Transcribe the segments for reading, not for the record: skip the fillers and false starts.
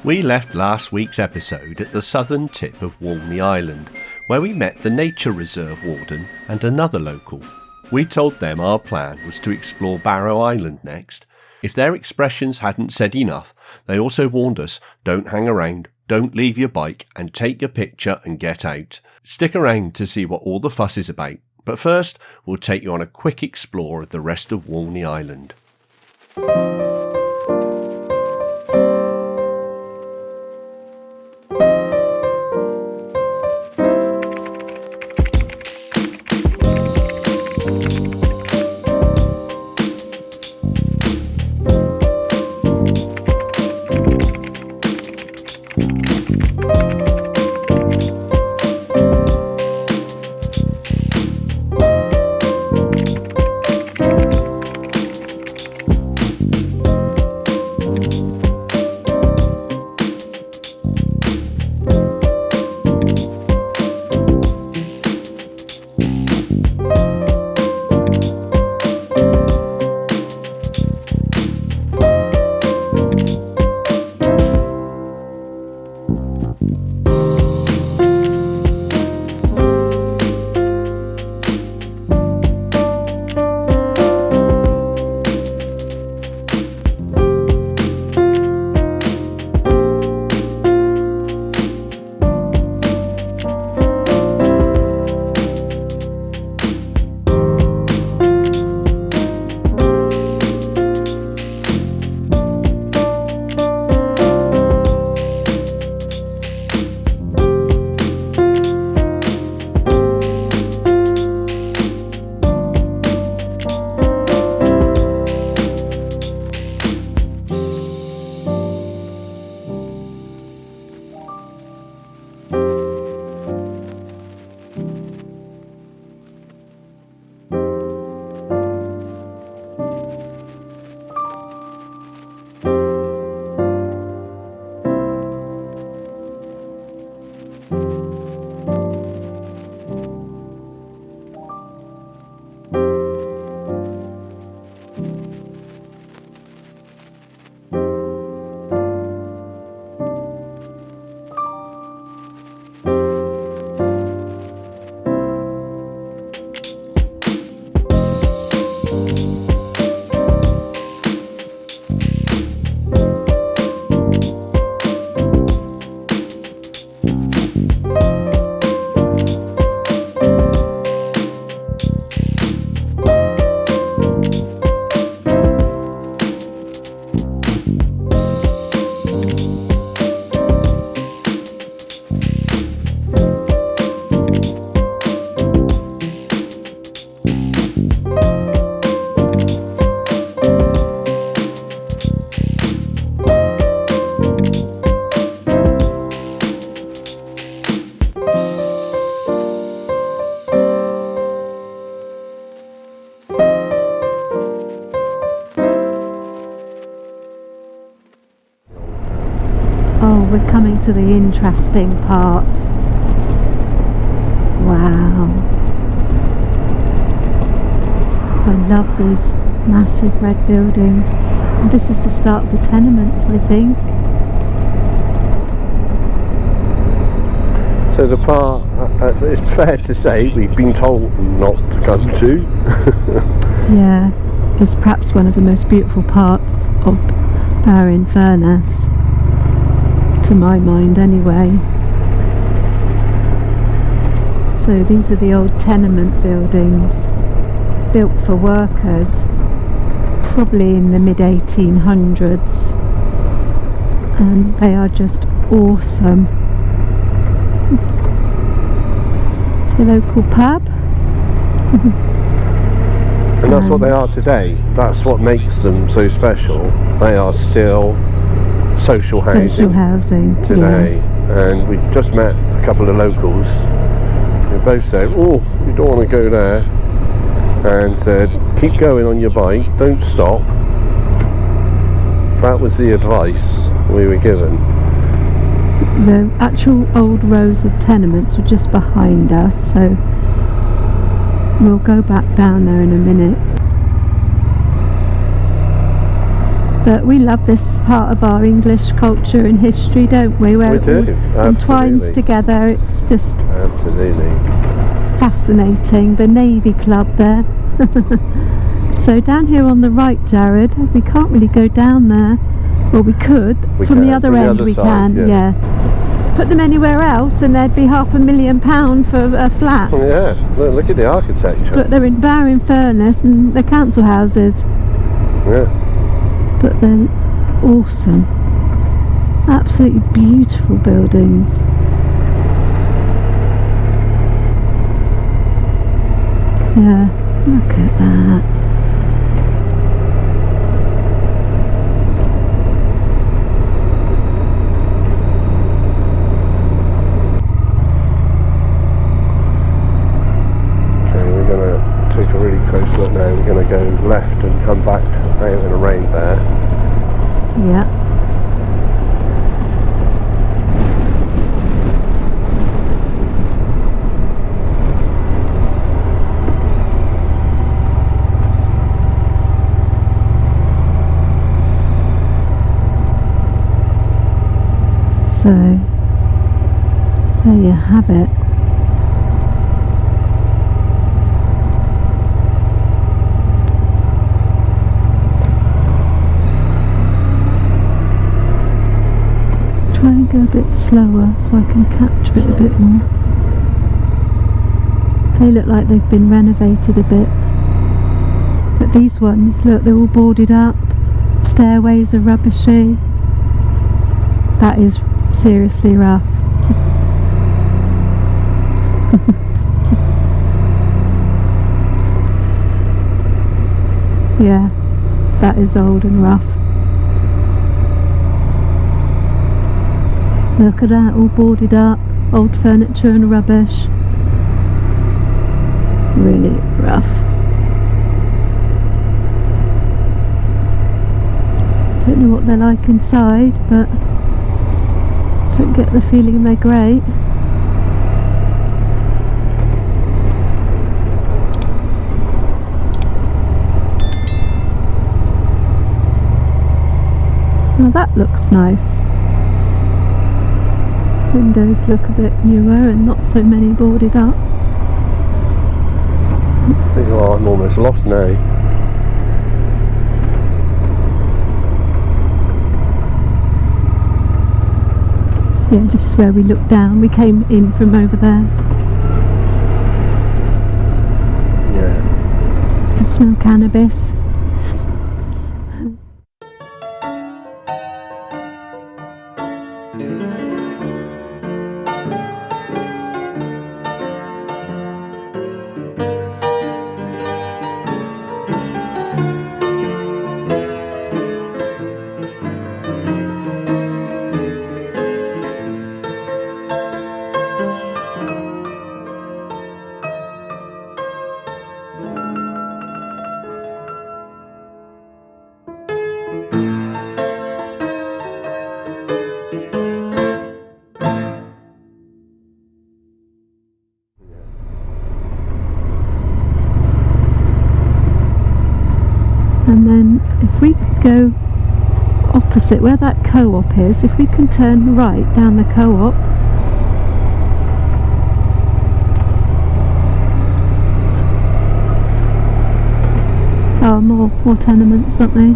We left last week's episode at the southern tip of Walney Island, where we met the nature reserve warden and another local. We told them our plan was to explore Barrow Island next. If their expressions hadn't said enough, they also warned us, don't hang around, don't leave your bike, and take your picture and get out. Stick around to see what all the fuss is about, but first we'll take you on a quick explore of the rest of Walney Island. We're coming to the interesting part. Wow. I love these massive red buildings. And this is the start of the tenements, I think. So the part, it's fair to say, we've been told not to come to. Yeah, it's perhaps one of the most beautiful parts of Barrow-in-Furness. To my mind anyway. So these are the old tenement buildings built for workers, probably in the mid-1800s, and they are just awesome. It's a local pub. And that's what they are today. That's what makes them so special. They are still social housing today. Yeah. And we just met a couple of locals who both said, oh, you don't want to go there, and said, keep going on your bike, don't stop. That was the advice we were given. The actual old rows of tenements were just behind us, so we'll go back down there in a minute. But we love this part of our English culture and history, don't we? Where We it do, all entwines together. It's just absolutely fascinating. The Navy Club there. So down here on the right, Jared, we can't really go down there. Well, we could. From the other end we can, yeah. Put them anywhere else and there'd be £500,000 for a flat. Yeah, look at the architecture. But they're in Barrow-in-Furness and they're council houses. Yeah. But they're awesome. Absolutely beautiful buildings. Yeah, look at that. Take a really close look now. We're going to go left and come back out in a round there. Yeah. So there you have it. Try and go a bit slower so I can capture it a bit more. They look like they've been renovated a bit. But these ones, look, they're all boarded up. Stairways are rubbishy. That is seriously rough. Yeah, that is old and rough. Look at that, all boarded up, old furniture and rubbish. Really rough. Don't know what they're like inside, but don't get the feeling they're great. Now that looks nice. Windows look a bit newer and not so many boarded up. Oh, I'm almost lost now. Yeah, this is where we looked down. We came in from over there. Yeah. You can smell cannabis. And then if we go opposite where that co-op is, if we can turn right down the co-op, oh, more tenements, aren't they?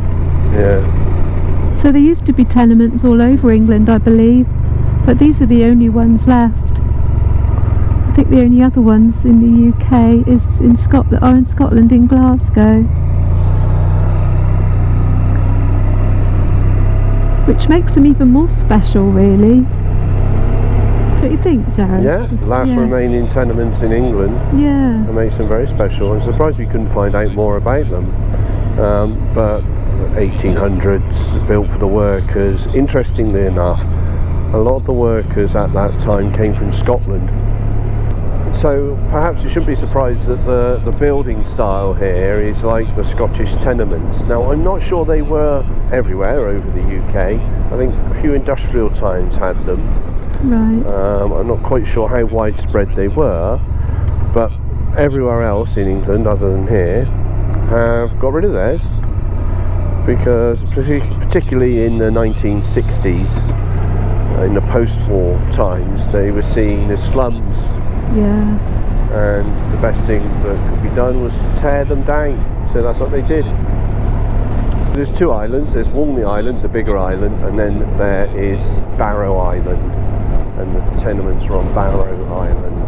Yeah. So there used to be tenements all over England, I believe, but these are the only ones left. I think the only other ones in the UK is in Scotland, in Glasgow. Which makes them even more special, really. Don't you think, Jared? Yeah, last remaining tenements in England. Yeah. That makes them very special. I'm surprised we couldn't find out more about them. But 1800s, built for the workers. Interestingly enough, a lot of the workers at that time came from Scotland. So perhaps you shouldn't be surprised that the building style here is like the Scottish tenements. Now, I'm not sure they were everywhere over the UK. I think a few industrial towns had them. Right. I'm not quite sure how widespread they were, but everywhere else in England other than here have got rid of theirs because particularly in the 1960s, in the post-war times, they were seen as slums. Yeah. And the best thing that could be done was to tear them down. So that's what they did. There's two islands. There's Walney Island, the bigger island, and then there is Barrow Island, and the tenements are on Barrow Island.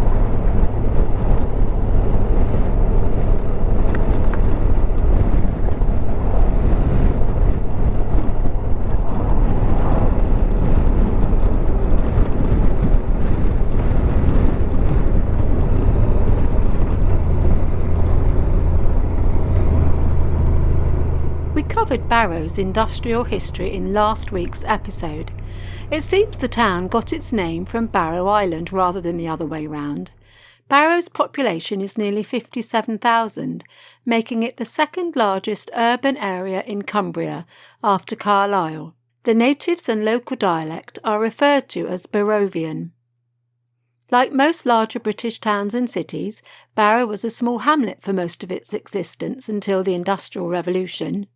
We covered Barrow's industrial history in last week's episode. It seems the town got its name from Barrow Island rather than the other way round. Barrow's population is nearly 57,000, making it the second largest urban area in Cumbria after Carlisle. The natives and local dialect are referred to as Barrovian. Like most larger British towns and cities, Barrow was a small hamlet for most of its existence until the Industrial Revolution.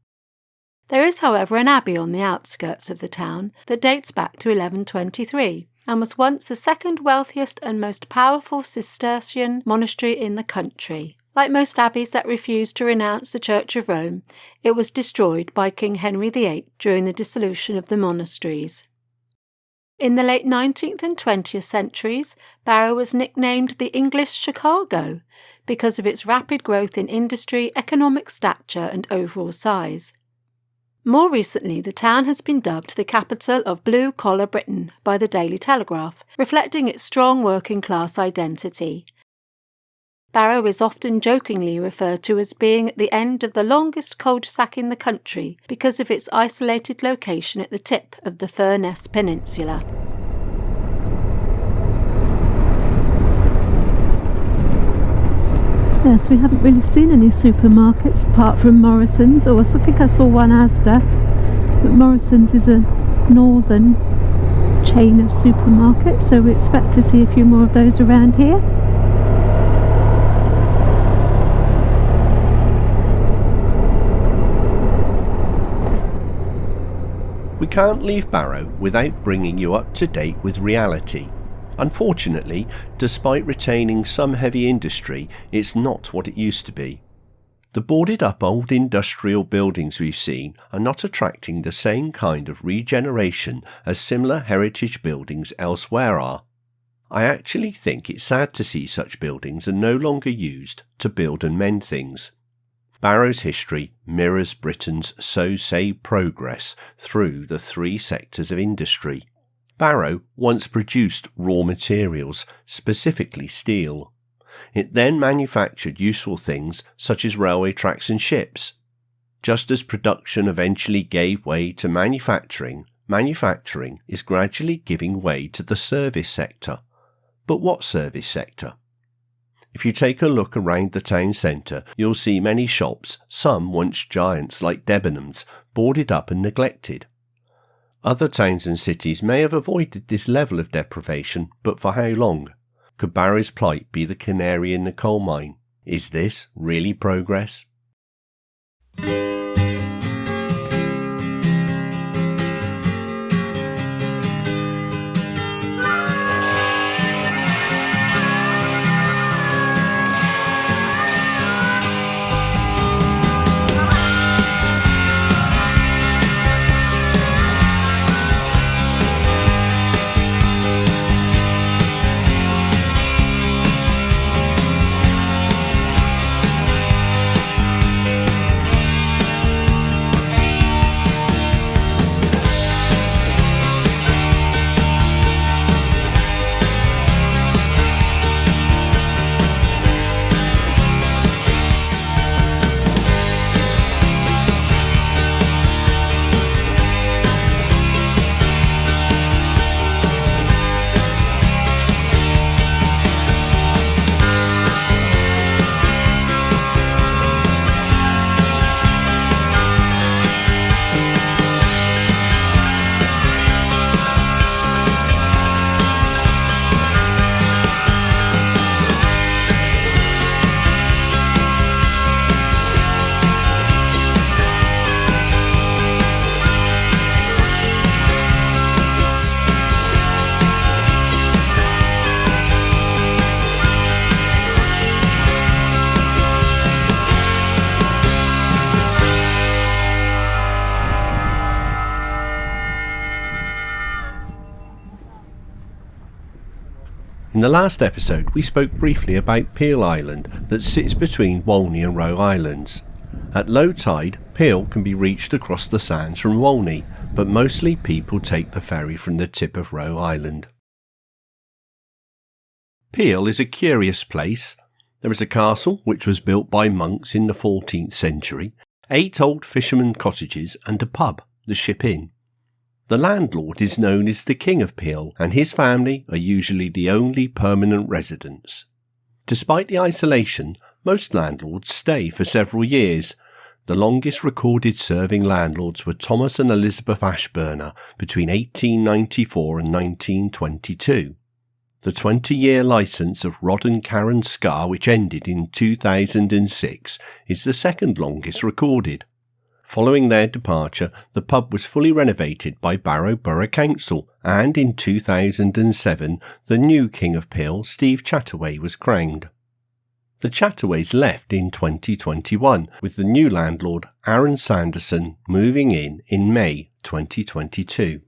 There is, however, an abbey on the outskirts of the town that dates back to 1123 and was once the second wealthiest and most powerful Cistercian monastery in the country. Like most abbeys that refused to renounce the Church of Rome, it was destroyed by King Henry VIII during the dissolution of the monasteries. In the late 19th and 20th centuries, Barrow was nicknamed the English Chicago because of its rapid growth in industry, economic stature and overall size. More recently, the town has been dubbed the capital of blue-collar Britain by the Daily Telegraph, reflecting its strong working-class identity. Barrow is often jokingly referred to as being at the end of the longest cul-de-sac in the country because of its isolated location at the tip of the Furness Peninsula. Yes, we haven't really seen any supermarkets apart from Morrison's, or I think I saw one Asda, but Morrison's is a northern chain of supermarkets, so we expect to see a few more of those around here. We can't leave Barrow without bringing you up to date with reality. Unfortunately, despite retaining some heavy industry, it's not what it used to be. The boarded up old industrial buildings we've seen are not attracting the same kind of regeneration as similar heritage buildings elsewhere are. I actually think it's sad to see such buildings are no longer used to build and mend things. Barrow's history mirrors Britain's so-say progress through the three sectors of industry. Barrow once produced raw materials, specifically steel. It then manufactured useful things such as railway tracks and ships. Just as production eventually gave way to manufacturing is gradually giving way to the service sector. But what service sector? If you take a look around the town centre, you'll see many shops, some once giants like Debenhams, boarded up and neglected. Other towns and cities may have avoided this level of deprivation, but for how long? Could Barrow's plight be the canary in the coal mine? Is this really progress? In the last episode we spoke briefly about Peel Island that sits between Walney and Roe Islands. At low tide, Peel can be reached across the sands from Walney, but mostly people take the ferry from the tip of Roe Island. Peel is a curious place. There is a castle which was built by monks in the 14th century, 8 old fishermen cottages and a pub, the Ship Inn. The landlord is known as the King of Peel, and his family are usually the only permanent residents. Despite the isolation, most landlords stay for several years. The longest recorded serving landlords were Thomas and Elizabeth Ashburner between 1894 and 1922. The 20-year licence of Rod and Karen Scar, which ended in 2006, is the second longest recorded. Following their departure, the pub was fully renovated by Barrow Borough Council, and in 2007 the new King of Peel, Steve Chataway, was crowned. The Chataways left in 2021, with the new landlord Aaron Sanderson moving in May 2022.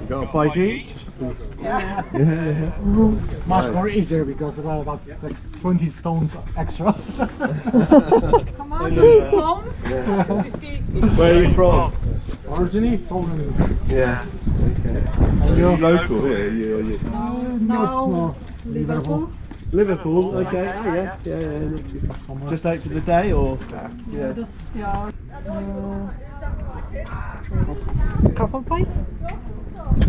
You got a bite each? Yeah. Yeah. Much more easier because well, that's like 20 stones extra. Come on, cheap bombs. Where are you from? Originally from Yeah. Okay. And You're you're local here? You no, Liverpool. Liverpool? Okay. Oh yeah. Yeah. Not too far. Just out for the day or? Yeah. Just scaffold pipe.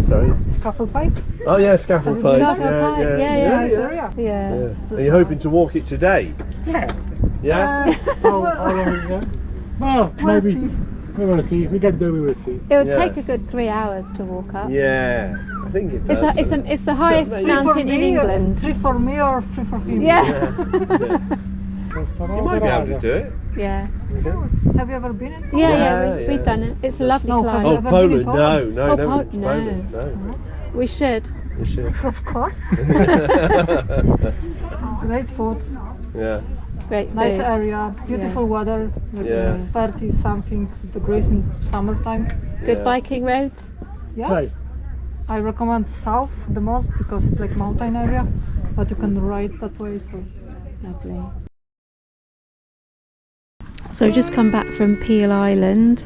Sorry? Scaffold pipe. Oh yeah, scaffold pipe. Yeah. Yeah. Are you hoping to walk it today? Yeah. Yeah? How long is that? Well, maybe. We will see. If we get there, we will see. It would Yeah. take a good 3 hours to walk up. Yeah. I think it does. It's the highest maybe- mountain in England. 3 for me or 3 for him? Yeah. Yeah. You might be able to do it. Yeah. Have you ever been in? Yeah, We've done it. It's a lovely No, climb. Oh, Ever been Poland? in Poland? No, Oh, never been to no. Poland. No. We should. You should. Of course. Great food, Yeah. Great nice food. area, beautiful weather, like Yeah. 30 something degrees in summertime. Good Yeah. biking roads. Yeah, Right. I recommend south the most because it's like mountain area, but you can ride that way. So Lovely. So we've just come back from Peel Island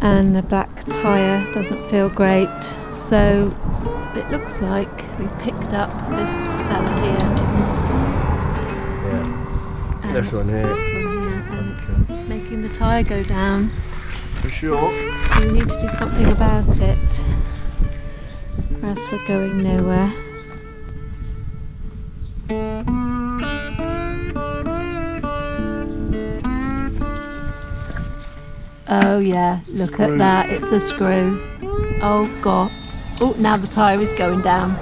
and the black tyre doesn't feel great, so it looks like we picked up this fella here. Yeah. And This one here. This one here, and it's making the tyre go down. For sure. So we need to do something about it, or else we're going nowhere. Oh yeah, look at that, it's a screw. Oh god. Oh, now the tyre is going down.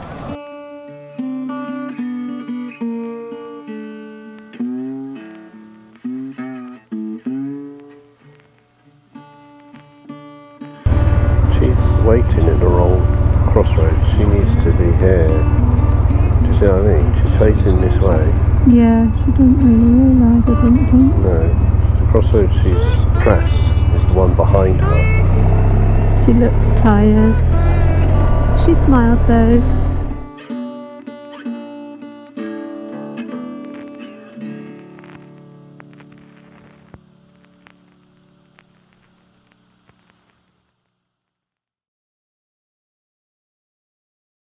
She's waiting at the wrong crossroads. She needs to be here. Do you see what I mean? She's facing this way. Yeah, she didn't really realise, I don't think. No. The crossroads she's pressed is the one behind her. She looks tired. She smiled though.